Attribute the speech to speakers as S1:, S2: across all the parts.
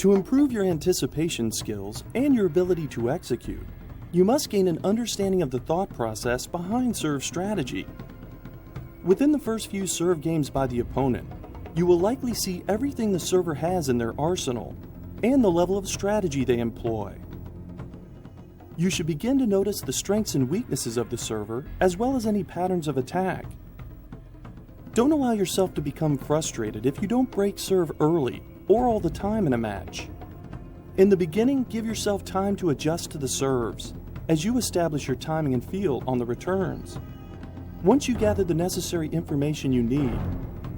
S1: To improve your anticipation skills and your ability to execute, you must gain an understanding of the thought process behind serve strategy. Within the first few serve games by the opponent, you will likely see everything the server has in their arsenal and the level of strategy they employ. You should begin to notice the strengths and weaknesses of the server as well as any patterns of attack. Don't allow yourself to become frustrated if you don't break serve early or all the time in a match. In the beginning, give yourself time to adjust to the serves as you establish your timing and feel on the returns. Once you gather the necessary information you need,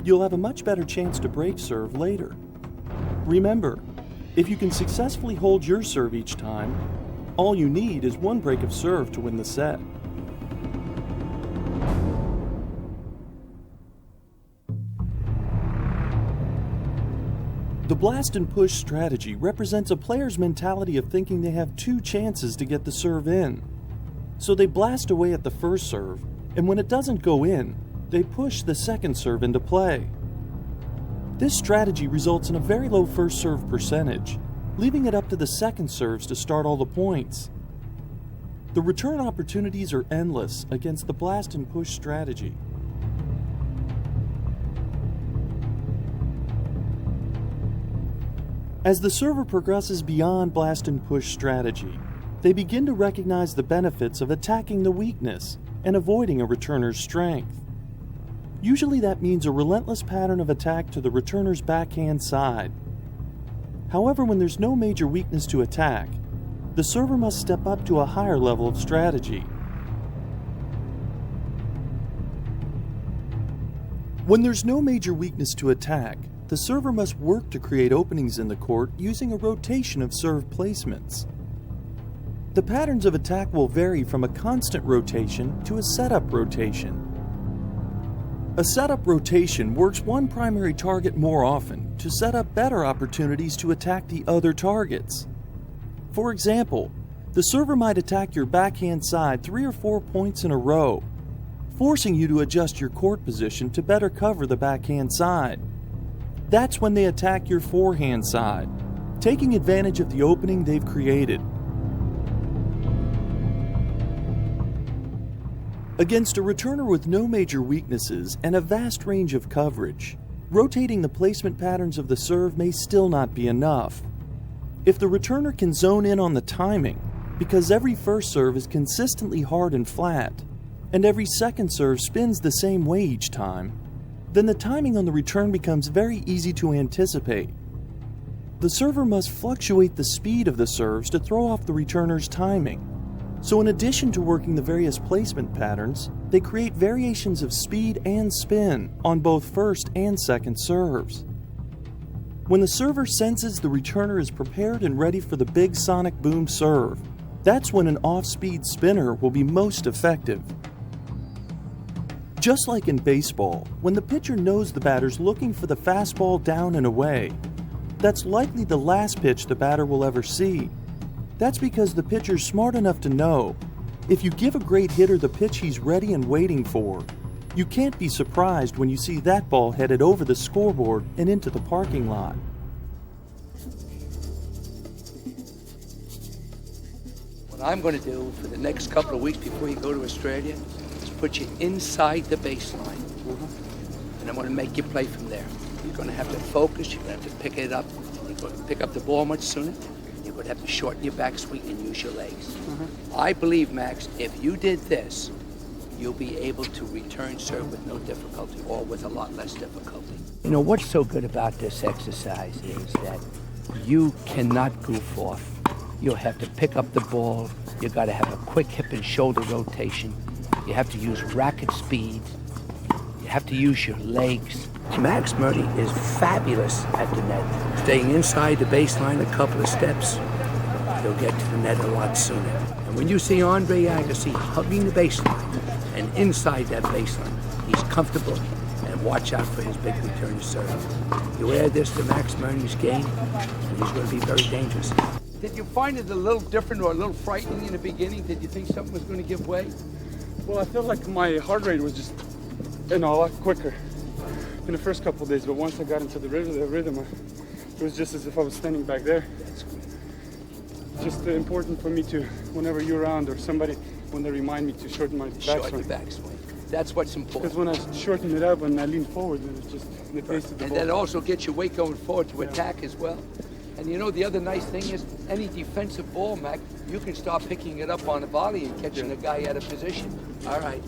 S1: you'll have a much better chance to break serve later. Remember, if you can successfully hold your serve each time, all you need is one break of serve to win the set. The blast and push strategy represents a player's mentality of thinking they have two chances to get the serve in. So they blast away at the first serve, and when it doesn't go in, they push the second serve into play. This strategy results in a very low first serve percentage, leaving it up to the second serves to start all the points. The return opportunities are endless against the blast and push strategy. As the server progresses beyond blast and push strategy, they begin to recognize the benefits of attacking the weakness and avoiding a returner's strength. Usually that means a relentless pattern of attack to the returner's backhand side. However, when there's no major weakness to attack, the server must step up to a higher level of strategy. When there's no major weakness to attack, the server must work to create openings in the court using a rotation of serve placements. The patterns of attack will vary from a constant rotation to a setup rotation. A setup rotation works one primary target more often to set up better opportunities to attack the other targets. For example, the server might attack your backhand side 3 or 4 points in a row, forcing you to adjust your court position to better cover the backhand side. That's when they attack your forehand side, taking advantage of the opening they've created. Against a returner with no major weaknesses and a vast range of coverage, rotating the placement patterns of the serve may still not be enough. If the returner can zone in on the timing, because every first serve is consistently hard and flat, and every second serve spins the same way each time, then the timing on the return becomes very easy to anticipate. The server must fluctuate the speed of the serves to throw off the returner's timing. So in addition to working the various placement patterns, they create variations of speed and spin on both first and second serves. When the server senses the returner is prepared and ready for the big sonic boom serve, that's when an off-speed spinner will be most effective. Just like in baseball, when the pitcher knows the batter's looking for the fastball down and away, that's likely the last pitch the batter will ever see. That's because the pitcher's smart enough to know, if you give a great hitter the pitch he's ready and waiting for, you can't be surprised when you see that ball headed over the scoreboard and into the parking lot.
S2: What I'm going to do for the next couple of weeks before you go to Australia is put you inside the baseline. And I'm going to make you play from there. You're going to have to focus, you're going to have to pick it up, you're going to pick up the ball much sooner, you're going to have to shorten your backswing and use your legs. I believe, Max, if you did this, you'll be able to return serve with no difficulty or with a lot less difficulty. You know, what's so good about this exercise is that you cannot goof off. You'll have to pick up the ball, you got to have a quick hip and shoulder rotation, you have to use racket speed, you have to use your legs. Max Murray is fabulous at the net. Staying inside the baseline a couple of steps, he'll get to the net a lot sooner. And when you see Andre Agassi hugging the baseline and inside that baseline, he's comfortable, and watch out for his big return serve. You add this to Max Murray's game, and he's going to be very dangerous. Did you find it a little different or a little frightening in the beginning? Did you think something was going to give way?
S3: Well, I felt like my heart rate was just, a lot quicker in the first couple of days, but once I got into the rhythm, It was just as if I was standing back there.
S2: That's good.
S3: Just important for me to, whenever you're around or somebody, when they remind me to shorten my
S2: Shorten
S3: backswing.
S2: your backswing. That's what's important.
S3: Because when I shorten it up and I lean forward, then it's just the pace of the
S2: And
S3: ball.
S2: that also gets your weight going forward to attack as well. And you know, the other nice thing is, any defensive ball, Mac, you can start picking it up on a volley and catching a guy out of position. All right.